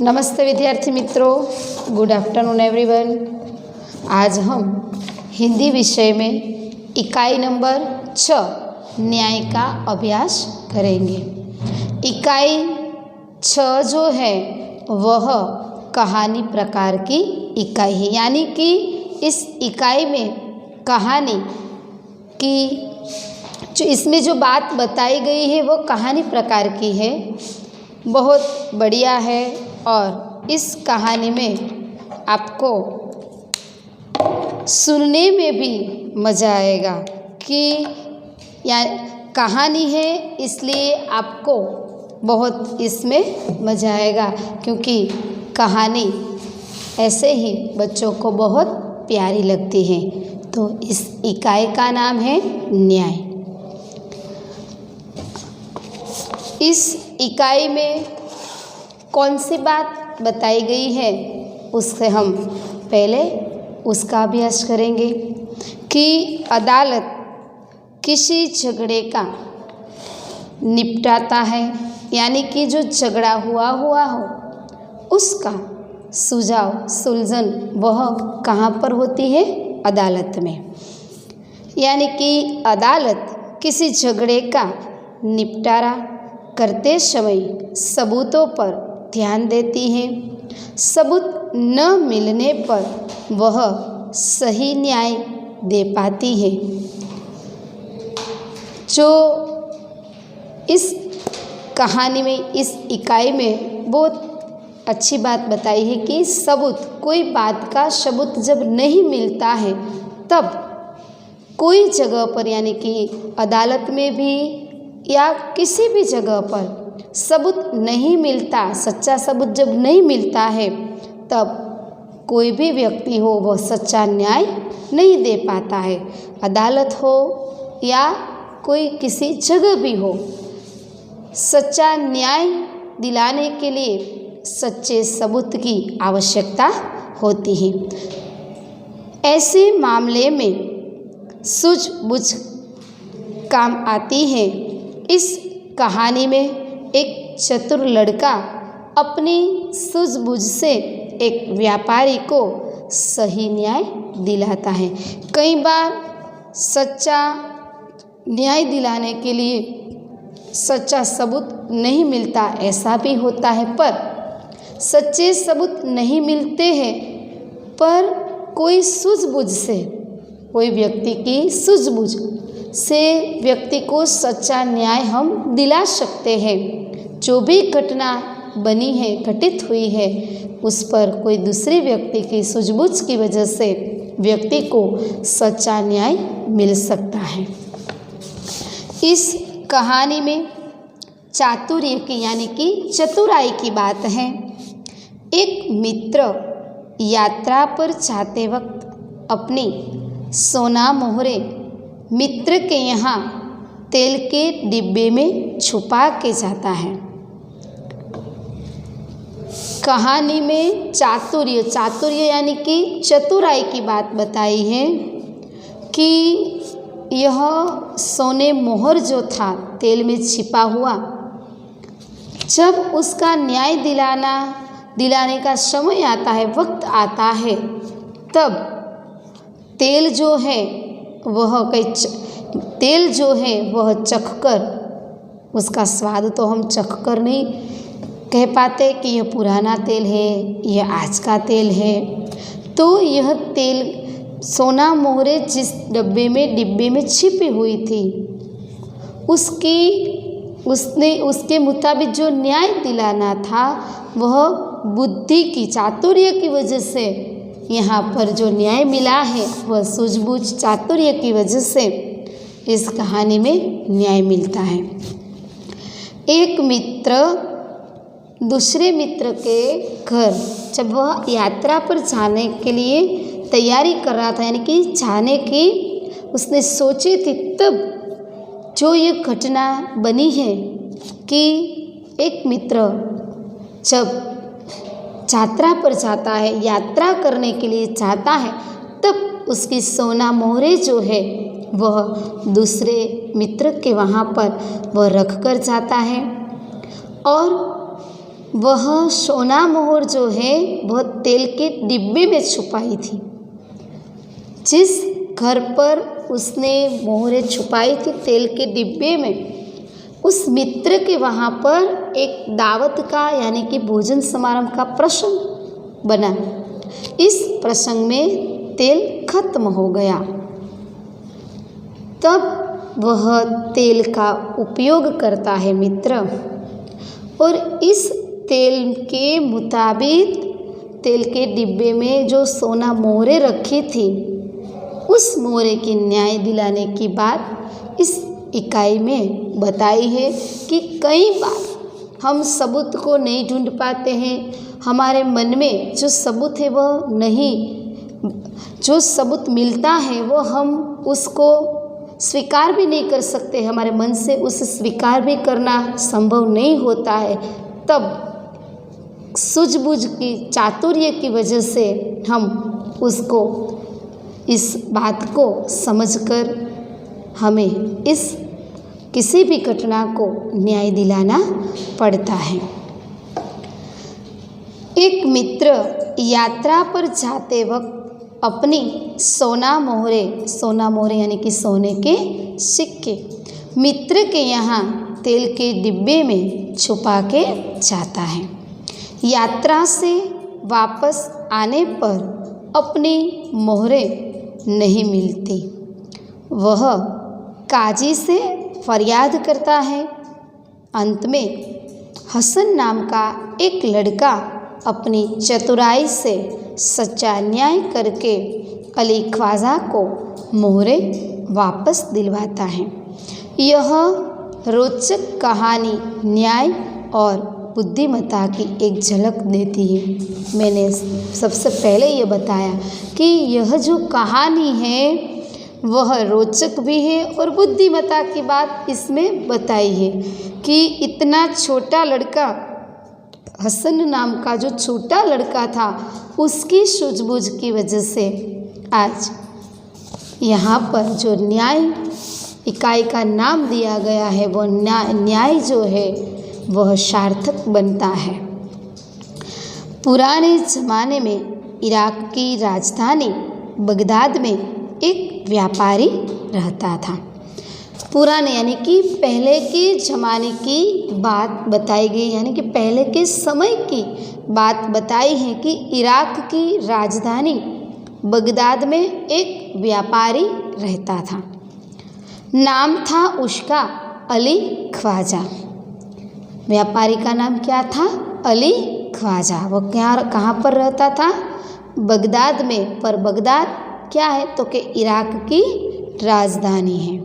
नमस्ते विद्यार्थी मित्रों, गुड आफ्टरनून एवरीवन। आज हम हिंदी विषय में इकाई नंबर 6 न्याय का अभ्यास करेंगे। इकाई 6 जो है वह कहानी प्रकार की इकाई है, यानी कि इस इकाई में कहानी की जो इसमें जो बात बताई गई है वो कहानी प्रकार की है, बहुत बढ़िया है। और इस कहानी में आपको सुनने में भी मज़ा आएगा कि या कहानी है, इसलिए आपको बहुत इसमें मज़ा आएगा, क्योंकि कहानी ऐसे ही बच्चों को बहुत प्यारी लगती है। तो इस इकाई का नाम है न्याय। इस इकाई में कौन सी बात बताई गई है उससे हम पहले उसका अभ्यास करेंगे कि अदालत किसी झगड़े का निपटाता है, यानी कि जो झगड़ा हुआ हो उसका सुलझन वह कहाँ पर होती है? अदालत में। यानी कि अदालत किसी झगड़े का निपटारा करते समय सबूतों पर ध्यान देती है। सबूत न मिलने पर वह सही न्याय दे पाती है। जो इस कहानी में, इस इकाई में बहुत अच्छी बात बताई है कि सबूत, कोई बात का सबूत जब नहीं मिलता है तब कोई जगह पर, यानी कि अदालत में भी या किसी भी जगह पर सबूत नहीं मिलता, सच्चा सबूत जब नहीं मिलता है तब कोई भी व्यक्ति हो वह सच्चा न्याय नहीं दे पाता है। अदालत हो या कोई किसी जगह भी हो, सच्चा न्याय दिलाने के लिए सच्चे सबूत की आवश्यकता होती है। ऐसे मामले में सूझबूझ काम आती है। इस कहानी में एक चतुर लड़का अपनी सूझबूझ से एक व्यापारी को सही न्याय दिलाता है। कई बार सच्चा न्याय दिलाने के लिए सच्चा सबूत नहीं मिलता, ऐसा भी होता है। पर सच्चे सबूत नहीं मिलते हैं पर कोई सूझबूझ से, कोई व्यक्ति की सूझबूझ से व्यक्ति को सच्चा न्याय हम दिला सकते हैं। जो भी घटना बनी है, घटित हुई है, उस पर कोई दूसरे व्यक्ति की सूझबूझ की वजह से व्यक्ति को सच्चा न्याय मिल सकता है। इस कहानी में चातुर्य की, यानी कि चतुराई की बात है। एक मित्र यात्रा पर जाते वक्त अपनी सोना मोहरे मित्र के यहाँ तेल के डिब्बे में छुपा के जाता है। कहानी में चातुर्य यानी कि चतुराई की बात बताई है कि यह सोने मोहर जो था तेल में छिपा हुआ, जब उसका न्याय दिलाने का समय आता है, वक्त आता है, तब तेल जो है वह चखकर, उसका स्वाद तो हम चखकर नहीं कह पाते कि यह पुराना तेल है, यह आज का तेल है। तो यह तेल सोना मोहरे जिस डिब्बे में छिपी हुई थी, उसके मुताबिक जो न्याय दिलाना था वह बुद्धि की, चातुर्य की वजह से यहाँ पर जो न्याय मिला है वह सूझबूझ चातुर्य की वजह से इस कहानी में न्याय मिलता है। एक मित्र दूसरे मित्र के घर जब वह यात्रा पर जाने के लिए तैयारी कर रहा था, यानी कि जाने की उसने सोची थी, तब जो ये घटना बनी है कि एक मित्र जब यात्रा पर जाता है, यात्रा करने के लिए जाता है, तब उसकी सोना मोहरे जो है वह दूसरे मित्र के वहाँ पर वह रख कर जाता है। और वह सोना मोहर जो है वह तेल के डिब्बे में छुपाई थी। जिस घर पर उसने मोहरें छुपाई थी तेल के डिब्बे में, उस मित्र के वहाँ पर एक दावत का यानी कि भोजन समारोह का प्रसंग बना। इस प्रसंग में तेल खत्म हो गया। तब वह तेल का उपयोग करता है मित्र, और इस तेल के मुताबिक तेल के डिब्बे में जो सोना मोहरें रखी थी, उस मोहरे की न्याय दिलाने की बात इस इकाई में बताई है कि कई बार हम सबूत को नहीं ढूंढ पाते हैं। हमारे मन में जो सबूत है वह नहीं, जो सबूत मिलता है वो हम उसको स्वीकार भी नहीं कर सकते, हमारे मन से उसे स्वीकार भी करना संभव नहीं होता है। तब सूझबूझ की चातुर्य की वजह से हम उसको, इस बात को समझकर हमें इस किसी भी घटना को न्याय दिलाना पड़ता है। एक मित्र यात्रा पर जाते वक्त अपनी सोना मोहरे यानी कि सोने के सिक्के मित्र के यहाँ तेल के डिब्बे में छुपा के जाता है। यात्रा से वापस आने पर अपनी मोहरें नहीं मिलती। वह काजी से फरियाद करता है। अंत में हसन नाम का एक लड़का अपनी चतुराई से सच्चा न्याय करके अली ख्वाजा को मोहरें वापस दिलवाता है। यह रोचक कहानी न्याय और बुद्धिमत्ता की एक झलक देती है। मैंने सबसे पहले ये बताया कि यह जो कहानी है वह रोचक भी है और बुद्धिमत्ता की बात इसमें बताई है कि इतना छोटा लड़का, हसन नाम का जो छोटा लड़का था, उसकी सूझबूझ की वजह से आज यहाँ पर जो न्याय इकाई का नाम दिया गया है वो न्याय जो है वह सार्थक बनता है। पुराने ज़माने में इराक की राजधानी बगदाद में एक व्यापारी रहता था। पुराने यानी कि पहले के ज़माने की बात बताई गई, यानी कि पहले के समय की बात बताई है कि इराक की राजधानी बगदाद में एक व्यापारी रहता था। नाम था उसका अली ख्वाजा। व्यापारी का नाम क्या था? अली ख्वाजा। वो कहाँ पर रहता था? बगदाद में। पर बगदाद क्या है तो कि इराक की राजधानी है।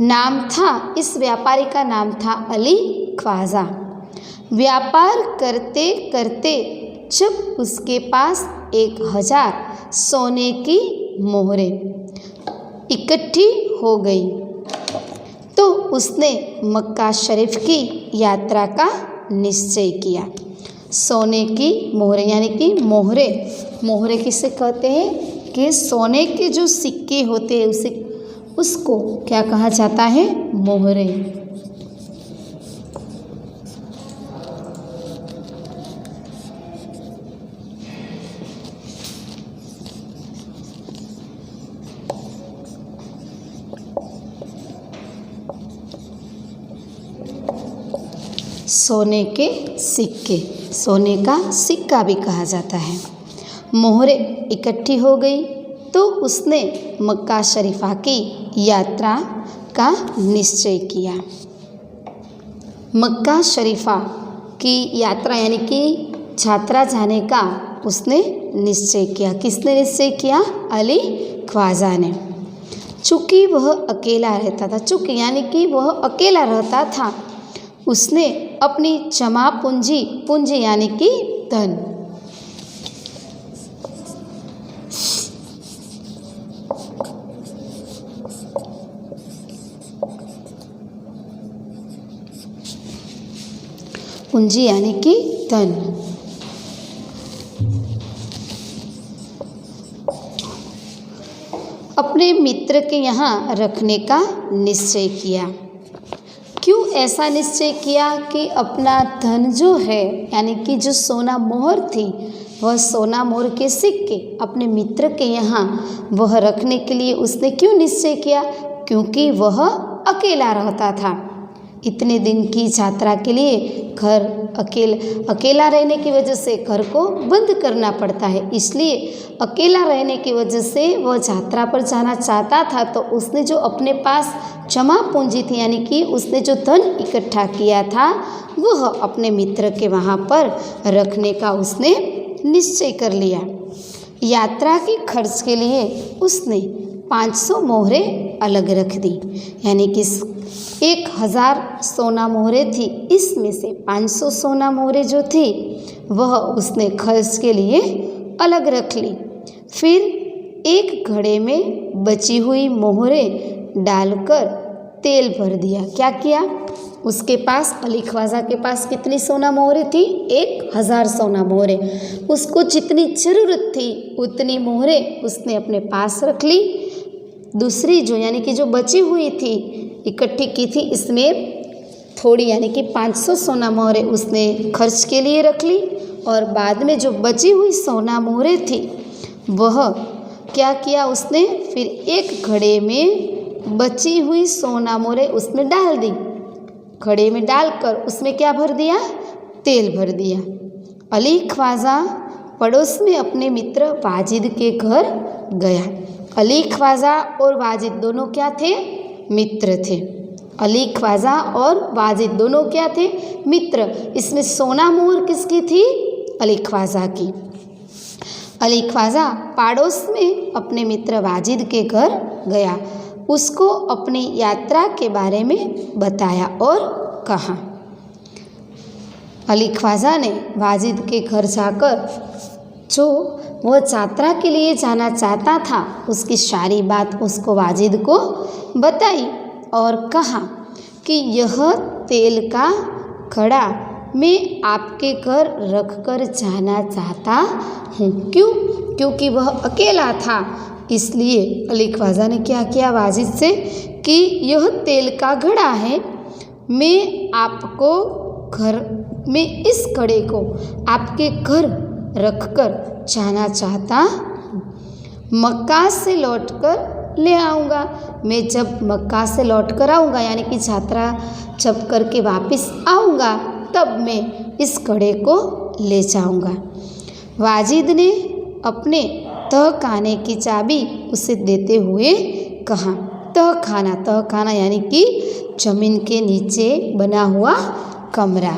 नाम था, इस व्यापारी का नाम था अली ख्वाजा। व्यापार करते करते जब उसके पास 1000 सोने की मोहरें इकट्ठी हो गई तो उसने मक्का शरीफ की यात्रा का निश्चय किया। सोने की मोहरें यानी कि मोहरे किसे कहते हैं कि सोने के जो सिक्के होते हैं उसको क्या कहा जाता है? मोहरे। सोने के सिक्के, सोने का सिक्का भी कहा जाता है। मोहरें इकट्ठी हो गई तो उसने मक्का शरीफा की यात्रा का निश्चय किया। मक्का शरीफा की यात्रा यानी कि यात्रा जाने का उसने निश्चय किया। किसने निश्चय किया? अली ख्वाजा ने। चूँकि वह अकेला रहता था, चूँकि यानी कि वह अकेला रहता था, उसने अपनी जमा पूंजी यानी कि धन, पूंजी यानी कि धन, अपने मित्र के यहाँ रखने का निश्चय किया। क्यों ऐसा निश्चय किया कि अपना धन जो है यानी कि जो सोना मोहर थी, वह सोना मोहर के सिक्के अपने मित्र के यहाँ वह रखने के लिए उसने क्यों निश्चय किया? क्योंकि वह अकेला रहता था। इतने दिन की यात्रा के लिए घर अकेला रहने की वजह से घर को बंद करना पड़ता है, इसलिए अकेला रहने की वजह से वह यात्रा पर जाना चाहता था। तो उसने जो अपने पास जमा पूंजी थी यानी कि उसने जो धन इकट्ठा किया था वह अपने मित्र के वहाँ पर रखने का उसने निश्चय कर लिया। यात्रा के खर्च के लिए उसने 500 मोहरें अलग रख दी, यानी कि 1000 सोना मोहरें थी, इसमें से 500 सोना मोहरें जो थी वह उसने खर्च के लिए अलग रख ली। फिर एक घड़े में बची हुई मोहरें डालकर तेल भर दिया। क्या किया? उसके पास अली ख्वाजा के पास कितनी सोना मोहरें थी? 1000 सोना मोहरें। उसको जितनी ज़रूरत थी उतनी मोहरें उसने अपने पास रख ली। दूसरी जो यानी कि जो बची हुई थी इकट्ठी की थी, इसमें थोड़ी यानी कि 500 सोना मोहरें उसने खर्च के लिए रख ली और बाद में जो बची हुई सोना मोहरें थी वह क्या किया उसने? फिर एक घड़े में बची हुई सोना मोहरें उसमें डाल दी। घड़े में डालकर उसमें क्या भर दिया? तेल भर दिया। अली ख्वाजा पड़ोस में अपने मित्र वाजिद के घर गया। अली ख्वाजा और वाजिद दोनों क्या थे? मित्र थे। अली ख्वाजा और वाजिद दोनों क्या थे? मित्र। इसमें सोना मोहर किसकी थी? अली ख्वाजा की। अली ख्वाजा पड़ोस में अपने मित्र वाजिद के घर गया, उसको अपनी यात्रा के बारे में बताया और कहा। अली ख्वाजा ने वाजिद के घर जाकर जो वह यात्रा के लिए जाना चाहता था उसकी सारी बात उसको वाजिद को बताई और कहा कि यह तेल का घड़ा मैं आपके घर रख कर जाना चाहता हूँ। क्यों? क्योंकि वह अकेला था, इसलिए अली ख्वाजा ने क्या किया वाजिद से कि यह तेल का घड़ा है, मैं आपको मैं इस घड़े को आपके घर रखकर जाना चाहता हूँ। मक्का से लौटकर ले आऊँगा। मैं जब मक्का से लौट कर आऊँगा यानी कि यात्रा जब करके वापस आऊँगा तब मैं इस घड़े को ले जाऊँगा। वाजिद ने अपने तहखाने की चाबी उसे देते हुए कहा। तहखाना यानी कि जमीन के नीचे बना हुआ कमरा।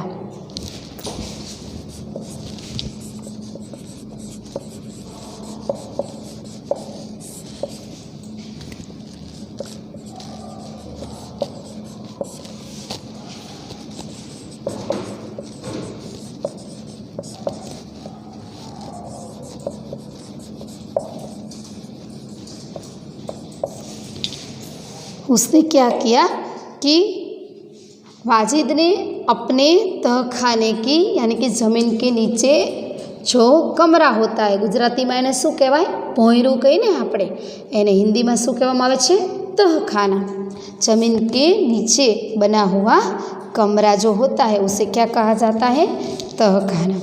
उसने क्या किया कि वाजिद ने अपने तहखाने की यानी कि ज़मीन के नीचे जो कमरा होता है, गुजरातीમાં એને શું કહેવાય? ભોંયરું કહીને આપણે, એને हिंदीમાં શું કહેવામાં આવે છે? तहखाना। ज़मीन के नीचे बना हुआ कमरा जो होता है उसे क्या कहा जाता है? तहखाना।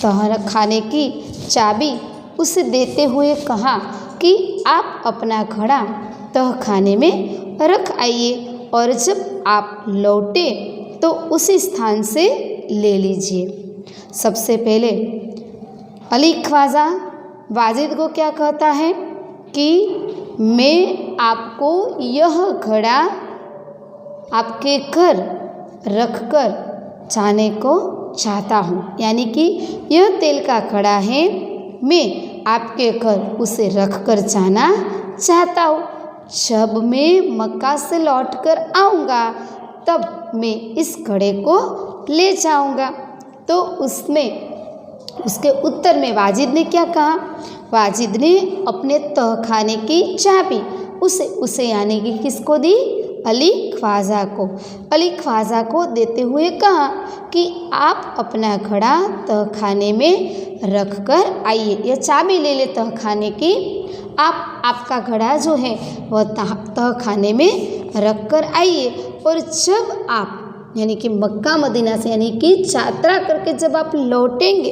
तहखाने की चाबी उसे देते हुए कहा कि आप अपना घड़ा तहखाने में रख आइए और जब आप लौटे तो उसी स्थान से ले लीजिए। सबसे पहले अली ख्वाजा वाजिद को क्या कहता है कि मैं आपको यह घड़ा आपके घर रखकर जाने को चाहता हूँ, यानी कि यह तेल का घड़ा है, मैं आपके घर उसे रखकर जाना चाहता हूँ। जब मैं मक्का से लौटकर आऊँगा तब मैं इस घड़े को ले जाऊँगा। तो उसके उत्तर में वाजिद ने क्या कहा? वाजिद ने अपने तहखाने की चाबी उसे यानी कि किसको दी? अली ख्वाजा को। अली ख्वाजा को देते हुए कहा कि आप अपना घड़ा तहखाने में रख कर आइए। यह चाबी ले ले तहखाने की, आपका घड़ा जो है वह तहखाने में रख कर आइए और जब आप यानी कि मक्का मदीना से यानी कि यात्रा करके जब आप लौटेंगे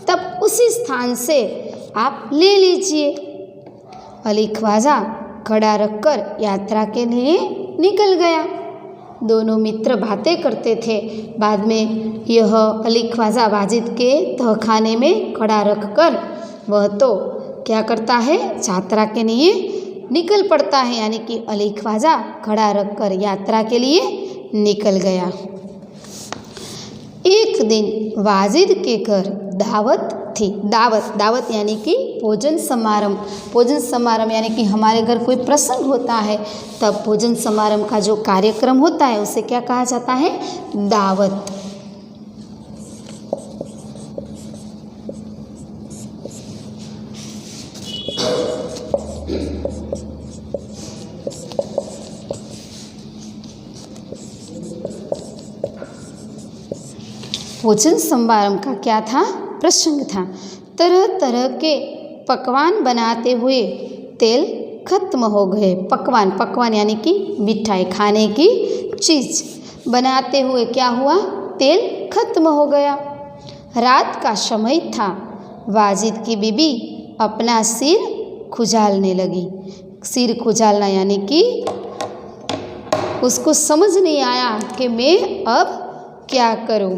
तब उसी स्थान से आप ले लीजिए। अली ख्वाजा घड़ा रखकर यात्रा के लिए निकल गया। दोनों मित्र बातें करते थे। बाद में यह अली ख्वाजा वाजिद के तहखाने में घड़ा रखकर वह तो क्या करता है, यात्रा के लिए निकल पड़ता है। यानी कि अली ख्वाजा घड़ा रखकर यात्रा के लिए निकल गया। एक दिन वाजिद के घर दावत थी। दावत यानी कि भोजन समारंभ यानी कि हमारे घर कोई प्रसंग होता है तब भोजन समारंभ का जो कार्यक्रम होता है उसे क्या कहा जाता है, दावत। भोजन समारंभ का क्या था, प्रसंग था। तरह तरह के पकवान बनाते हुए तेल खत्म हो गए। पकवान यानी कि मिठाई, खाने की चीज़ बनाते हुए क्या हुआ, तेल खत्म हो गया। रात का समय था। वाजिद की बीबी अपना सिर खुजालने लगी। सिर खुजालना यानी कि उसको समझ नहीं आया कि मैं अब क्या करूं।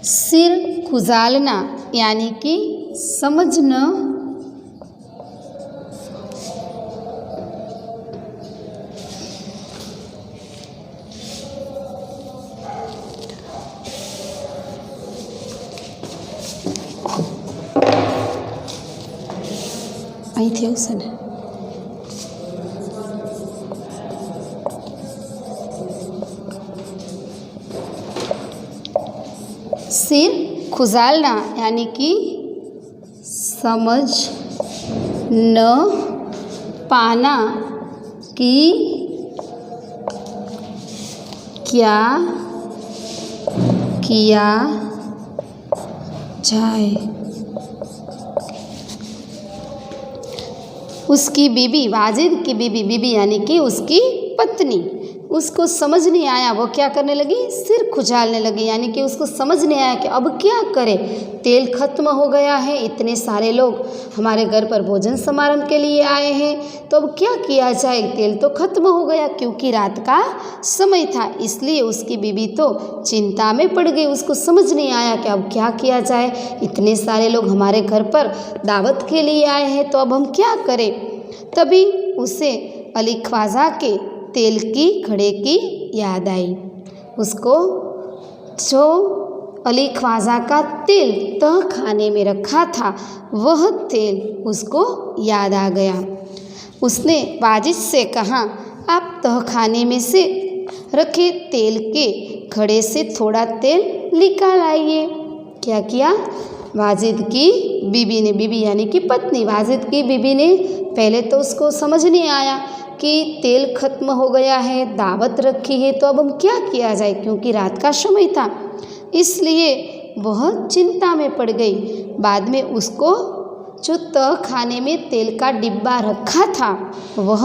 सिर खुजालना यानी कि समझना। आई थी उसने सिर खुजालना यानी कि समझ न पाना कि क्या किया जाए। उसकी बीबी, वाजिद की बीबी यानी कि उसकी पत्नी, उसको समझ नहीं आया। वो क्या करने लगी, सिर खुजालने लगी। यानी कि उसको समझ नहीं आया कि अब क्या करे। तेल खत्म हो गया है, इतने सारे लोग हमारे घर पर भोजन समारंभ के लिए आए हैं, तो अब क्या किया जाए। तेल तो खत्म हो गया क्योंकि रात का समय था। इसलिए उसकी बीबी तो चिंता में पड़ गई। उसको समझ नहीं आया कि अब क्या किया जाए। इतने सारे लोग हमारे घर पर दावत के लिए आए हैं, तो अब हम क्या करें। तभी उसे अली ख्वाजा के तेल की घड़े की याद आई। उसको जो अली ख्वाजा का तेल तहखाने में रखा था वह तेल उसको याद आ गया। उसने वाजिद से कहा, आप तहखाने में से रखे तेल के घड़े से थोड़ा तेल निकाल आइए। क्या किया, वाजिद की बीबी ने, बीबी यानी कि पत्नी, वाजिद की बीबी ने पहले तो उसको समझ नहीं आया कि तेल खत्म हो गया है, दावत रखी है, तो अब हम क्या किया जाए क्योंकि रात का समय था। इसलिए वह चिंता में पड़ गई। बाद में उसको जो तहखाने में तेल का डिब्बा रखा था वह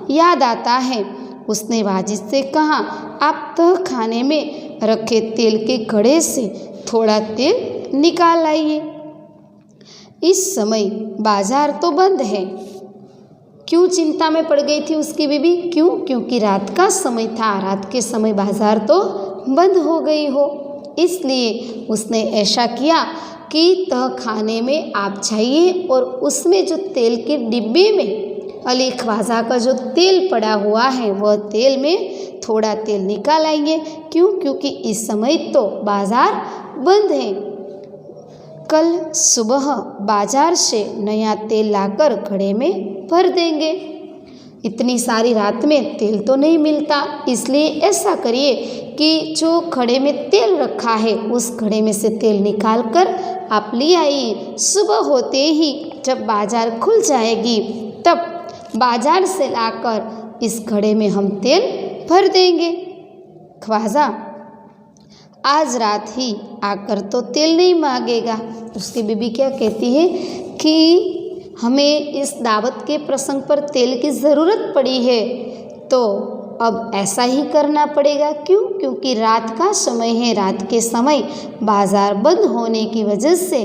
याद आता है। उसने वाजिद से कहा, आप तहखाने में रखे तेल के घड़े से थोड़ा तेल निकाल लाइए। इस समय बाजार तो बंद है। क्यों चिंता में पड़ गई थी उसकी बीबी, क्यों, क्योंकि रात का समय था। रात के समय बाजार तो बंद हो गई हो। इसलिए उसने ऐसा किया कि तहखाने में आप जाइए और उसमें जो तेल के डिब्बे में अली ख्वाजा का जो तेल पड़ा हुआ है वह तेल में थोड़ा तेल निकाल आइए। क्यों, क्योंकि इस समय तो बाजार बंद है। कल सुबह बाजार से नया तेल लाकर घड़े में भर देंगे। इतनी सारी रात में तेल तो नहीं मिलता, इसलिए ऐसा करिए कि जो घड़े में तेल रखा है उस घड़े में से तेल निकाल कर आप ले आइए। सुबह होते ही जब बाजार खुल जाएगी तब बाजार से लाकर इस घड़े में हम तेल भर देंगे। ख्वाजा आज रात ही आकर तो तेल नहीं मांगेगा। उसकी बीबी क्या कहती है कि हमें इस दावत के प्रसंग पर तेल की ज़रूरत पड़ी है, तो अब ऐसा ही करना पड़ेगा। क्यों? क्योंकि रात का समय है, रात के समय बाज़ार बंद होने की वजह से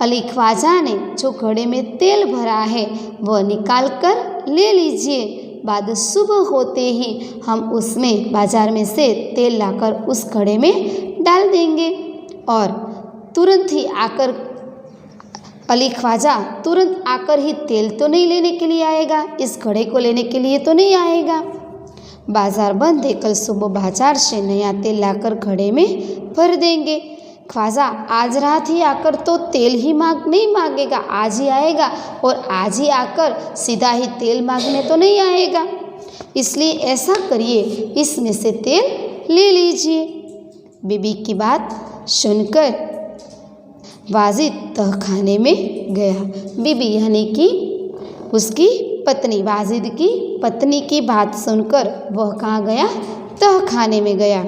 अली ख्वाजा ने जो घड़े में तेल भरा है वह निकाल कर ले लीजिए। बाद सुबह होते ही हम उसमें बाज़ार में से तेल लाकर उस घड़े में डाल देंगे और तुरंत ही आकर अली ख्वाजा तुरंत आकर ही तेल तो नहीं लेने के लिए आएगा, इस घड़े को लेने के लिए तो नहीं आएगा। बाज़ार बंद है, कल सुबह बाजार से नया तेल लाकर घड़े में भर देंगे। ख्वाजा आज रात ही आकर तो तेल ही नहीं मांगेगा, आज ही आएगा और आज ही आकर सीधा ही तेल मांगने तो नहीं आएगा, इसलिए ऐसा करिए इसमें से तेल ले लीजिए। बीबी की बात सुनकर वाजिद तहखाने में गया। बीबी यानी कि उसकी पत्नी, वाजिद की पत्नी की बात सुनकर वह कहाँ गया? तहखाने में गया।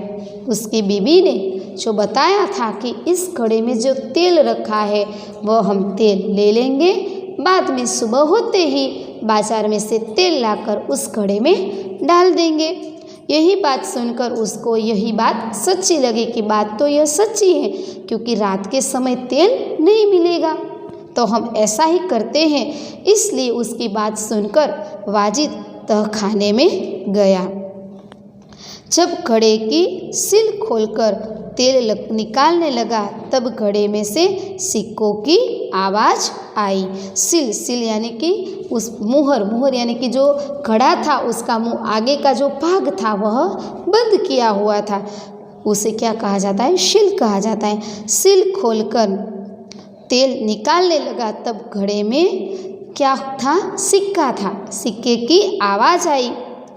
उसकी बीबी ने जो बताया था कि इस घड़े में जो तेल रखा है वह हम तेल ले लेंगे, बाद में सुबह होते ही बाजार में से तेल लाकर उस घड़े में डाल देंगे। यही बात सुनकर उसको यही बात सच्ची लगी कि बात तो यह सच्ची है, क्योंकि रात के समय तेल नहीं मिलेगा, तो हम ऐसा ही करते हैं। इसलिए उसकी बात सुनकर वाजिद तहखाने में गया। जब घड़े की सिल खोलकर तेल निकालने लगा तब घड़े में से सिक्कों की आवाज़ आई। सिल यानी कि उस मुहर यानी कि जो घड़ा था उसका मुंह आगे का जो भाग था वह बंद किया हुआ था, उसे क्या कहा जाता है? शिल कहा जाता है। सिल खोलकर तेल निकालने लगा तब घड़े में क्या था? सिक्का था। सिक्के की आवाज़ आई।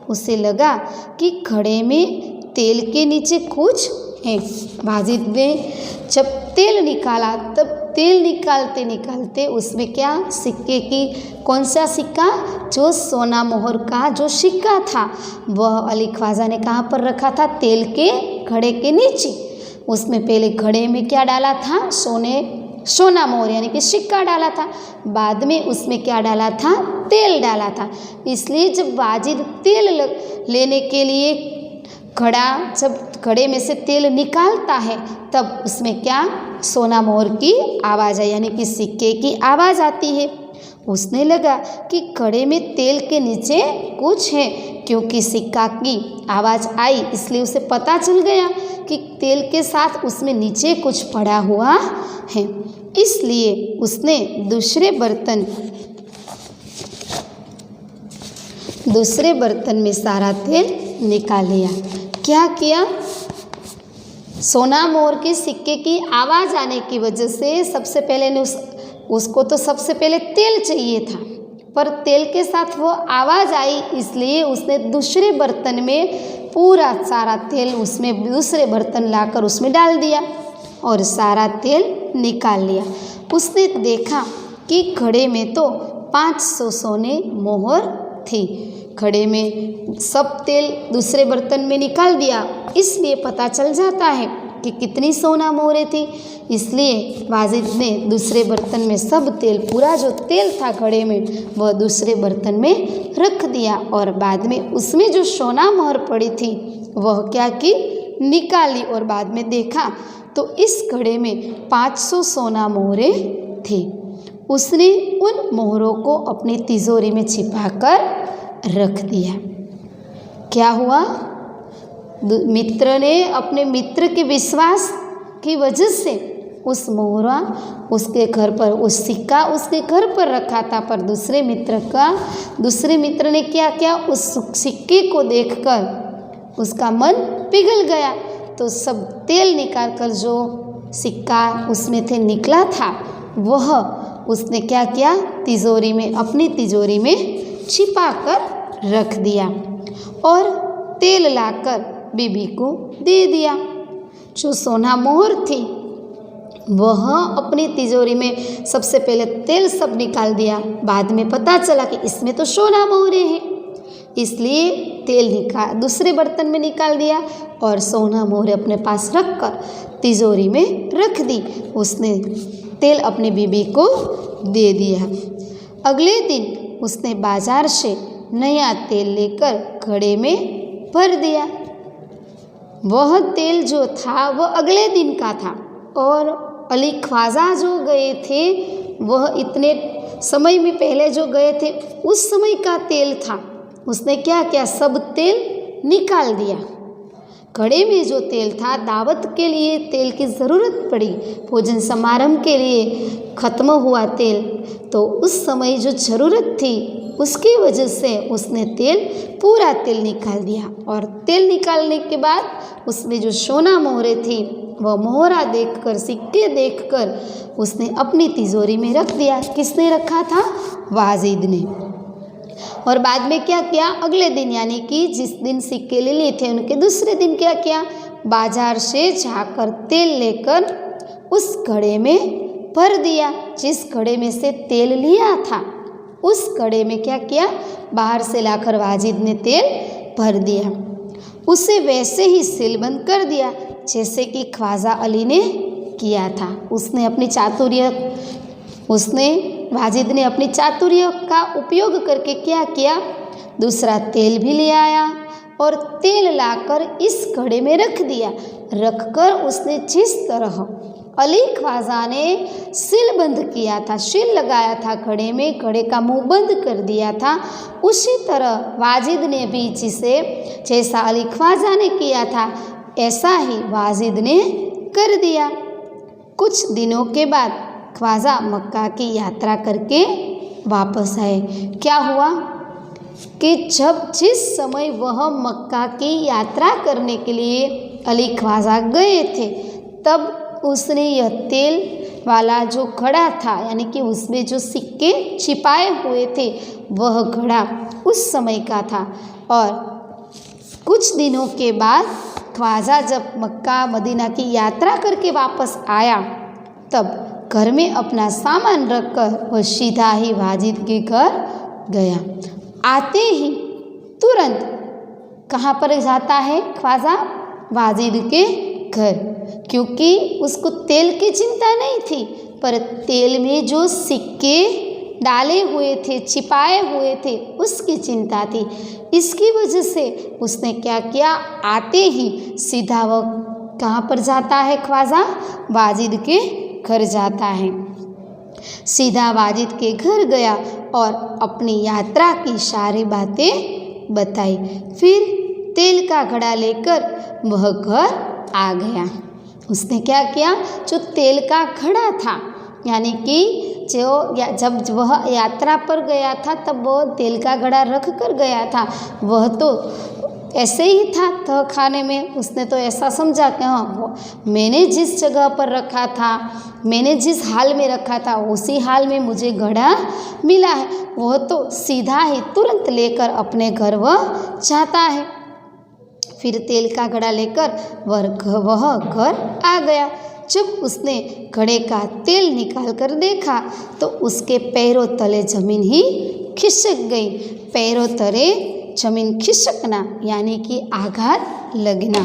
उसे लगा कि घड़े में तेल के नीचे कुछ है। वाजिद ने जब तेल निकाला तब तेल निकालते निकालते उसमें क्या? सिक्के की कौन सा सिक्का? जो सोना मोहर का जो सिक्का था वह अली ख्वाजा ने कहाँ पर रखा था? तेल के घड़े के नीचे। उसमें पहले घड़े में क्या डाला था? सोना मोहर यानी कि सिक्का डाला था, बाद में उसमें क्या डाला था? तेल डाला था। इसलिए जब वाजिद तेल लेने के लिए जब घड़े में से तेल निकालता है तब उसमें क्या? सोना मोहर की आवाज़ आई, यानी कि सिक्के की आवाज़ आती है। उसने लगा कि घड़े में तेल के नीचे कुछ है, क्योंकि सिक्का की आवाज़ आई इसलिए उसे पता चल गया कि तेल के साथ उसमें नीचे कुछ पड़ा हुआ है। इसलिए उसने दूसरे बर्तन में सारा तेल निकाल लिया। क्या किया? सोना मोहर के सिक्के की आवाज़ आने की वजह से सबसे पहले ने उसको तो सबसे पहले तेल चाहिए था, पर तेल के साथ वो आवाज़ आई इसलिए उसने दूसरे बर्तन में पूरा सारा तेल उसमें दूसरे बर्तन लाकर उसमें डाल दिया और सारा तेल निकाल लिया। उसने देखा कि घड़े में तो 500 सोने मोहर थी। घड़े में सब तेल दूसरे बर्तन में निकाल दिया, इसलिए पता चल जाता है कि कितनी सोना मोहरें थी। इसलिए वाजिद ने दूसरे बर्तन में सब तेल, पूरा जो तेल था घड़े में, वह दूसरे बर्तन में रख दिया और बाद में उसमें जो सोना मोहर पड़ी थी वह क्या की? निकाली और बाद में देखा तो इस घड़े में 500 सोना मोहरें थी। उसने उन मोहरों को अपनी तिजोरी में छिपाकर रख दिया। क्या हुआ? मित्र ने अपने मित्र के विश्वास की वजह से उस मोहरा उसके घर पर, उस सिक्का उसके घर पर रखा था, पर दूसरे मित्र ने क्या किया? उस सिक्के को देखकर उसका मन पिघल गया, तो सब तेल निकालकर जो सिक्का उसमें थे निकला था वह उसने क्या किया? तिजोरी में, अपनी तिजोरी में छिपा कर रख दिया और तेल लाकर बीबी को दे दिया। जो सोना मोहर थी वह अपनी तिजोरी में सबसे पहले तेल सब निकाल दिया। बाद में पता चला कि इसमें तो सोना मोहरे हैं, इसलिए तेल दूसरे बर्तन में निकाल दिया और सोना मोहरे अपने पास रखकर तिजोरी में रख दी। उसने तेल अपनी बीबी को दे दिया। अगले दिन उसने बाजार से नया तेल लेकर घड़े में भर दिया। वह तेल जो था वह अगले दिन का था और अली ख्वाजा जो गए थे वह इतने समय में पहले जो गए थे उस समय का तेल था। उसने क्या किया, सब तेल निकाल दिया। घड़े में जो तेल था, दावत के लिए तेल की ज़रूरत पड़ी, भोजन समारंभ के लिए ख़त्म हुआ तेल, तो उस समय जो ज़रूरत थी उसकी वजह से उसने पूरा तेल निकाल दिया। और तेल निकालने के बाद उसमें जो सोना मोहरे थी वह मोहरा देखकर, सिक्के देखकर उसने अपनी तिजोरी में रख दिया। किसने रखा था? वाजिद ने। और बाद में क्या किया, अगले दिन यानी कि जिस दिन सिक्के ले लिए थे उनके दूसरे दिन क्या किया, बाजार से जाकर तेल लेकर उस घड़े में भर दिया। जिस घड़े में से तेल लिया था उस घड़े में क्या किया, बाहर से लाकर वाजिद ने तेल भर दिया। उसे वैसे ही सीलबंद कर दिया जैसे कि ख्वाजा अली ने किया था। वाजिद ने अपनी चातुर्य का उपयोग करके क्या किया, दूसरा तेल भी ले आया और तेल लाकर इस घड़े में रख दिया। रखकर उसने जिस तरह अली ख्वाजा ने सील बंद किया था, सील लगाया था घड़े में, घड़े का मुंह बंद कर दिया था, उसी तरह वाजिद ने भी जैसा अली ख्वाजा ने किया था ऐसा ही वाजिद ने कर दिया। कुछ दिनों के बाद ख्वाजा मक्का की यात्रा करके वापस आए। क्या हुआ कि जिस समय वह मक्का की यात्रा करने के लिए अली ख्वाजा गए थे तब उसने यह तेल वाला जो घड़ा था यानी कि उसमें जो सिक्के छिपाए हुए थे वह घड़ा उस समय का था। और कुछ दिनों के बाद ख्वाजा जब मक्का मदीना की यात्रा करके वापस आया तब घर में अपना सामान रखकर वह सीधा ही वाजिद के घर गया। आते ही तुरंत कहाँ पर जाता है ख्वाजा? वाजिद के घर, क्योंकि उसको तेल की चिंता नहीं थी पर तेल में जो सिक्के डाले हुए थे, छिपाए हुए थे, उसकी चिंता थी। इसकी वजह से उसने क्या किया, आते ही सीधा वह कहाँ पर जाता है ख्वाजा? वाजिद के घर जाता है। सीधा वाजिद के घर गया और अपनी यात्रा की सारी बातें बताई। फिर तेल का घड़ा लेकर वह घर आ गया। उसने क्या किया, जो तेल का घड़ा था यानी कि जब वह यात्रा पर गया था तब वो तेल का घड़ा रख कर गया था, वह तो ऐसे ही था तो खाने में उसने तो ऐसा समझा कि हाँ मैंने जिस जगह पर रखा था, मैंने जिस हाल में रखा था उसी हाल में मुझे घड़ा मिला है। वह तो सीधा ही तुरंत लेकर अपने घर वह जाता है। फिर तेल का घड़ा लेकर वह घर आ गया। जब उसने घड़े का तेल निकाल कर देखा तो उसके पैरों तले जमीन ही खिसक गई। पैरों तले जमीन खिसकना यानी कि आघात लगना।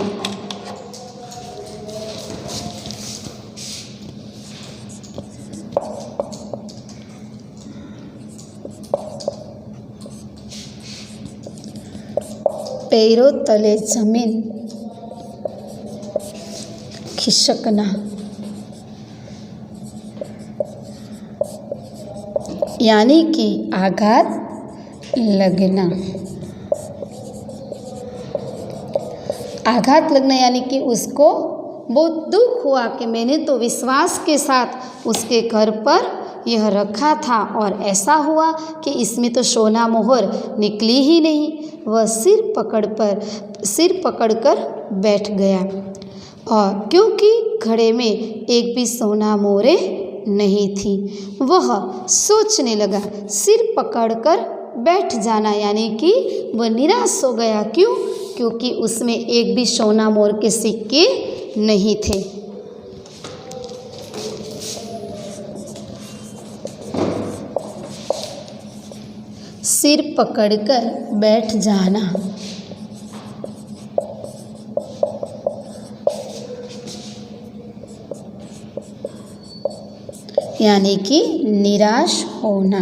पैरों तले जमीन खिसकना यानी कि आघात लगना। आघात लगना यानी कि उसको बहुत दुख हुआ कि मैंने तो विश्वास के साथ उसके घर पर यह रखा था और ऐसा हुआ कि इसमें तो सोना मोहर निकली ही नहीं। वह सिर पकड़कर बैठ गया और क्योंकि घड़े में एक भी सोना मोहरे नहीं थी। वह सोचने लगा, सिर पकड़कर बैठ जाना, यानी कि वह निराश हो गया। क्यों? क्योंकि उसमें एक भी सोना मोर के सिक्के नहीं थे। सिर पकड़कर बैठ जाना, यानी कि निराश होना।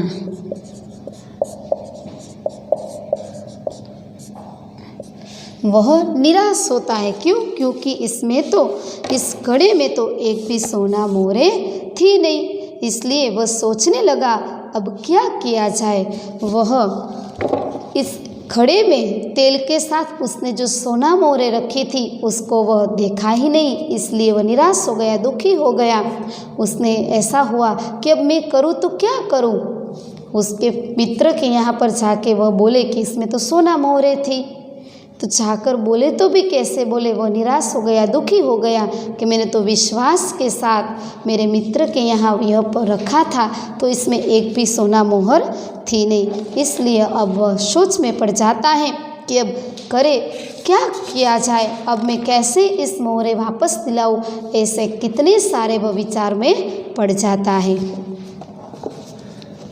वह निराश होता है। क्यों? क्योंकि इसमें तो, इस घड़े में तो एक भी सोना मोहरें थी नहीं, इसलिए वह सोचने लगा अब क्या किया जाए। वह इस घड़े में तेल के साथ उसने जो सोना मोहरें रखी थी उसको वह देखा ही नहीं, इसलिए वह निराश हो गया, दुखी हो गया। उसने ऐसा हुआ कि अब मैं करूँ तो क्या करूँ। उसके मित्र के यहाँ पर जाके वह बोले कि इसमें तो सोना मोहरें थी। तो जाकर बोले तो भी कैसे बोले, वह निराश हो गया, दुखी हो गया कि मैंने तो विश्वास के साथ मेरे मित्र के यहाँ यह पर रखा था, तो इसमें एक भी सोना मोहर थी नहीं। इसलिए अब वह सोच में पड़ जाता है कि अब करे क्या किया जाए, अब मैं कैसे इस मोहरें वापस दिलाऊं। ऐसे कितने सारे वह विचार में पड़ जाता है।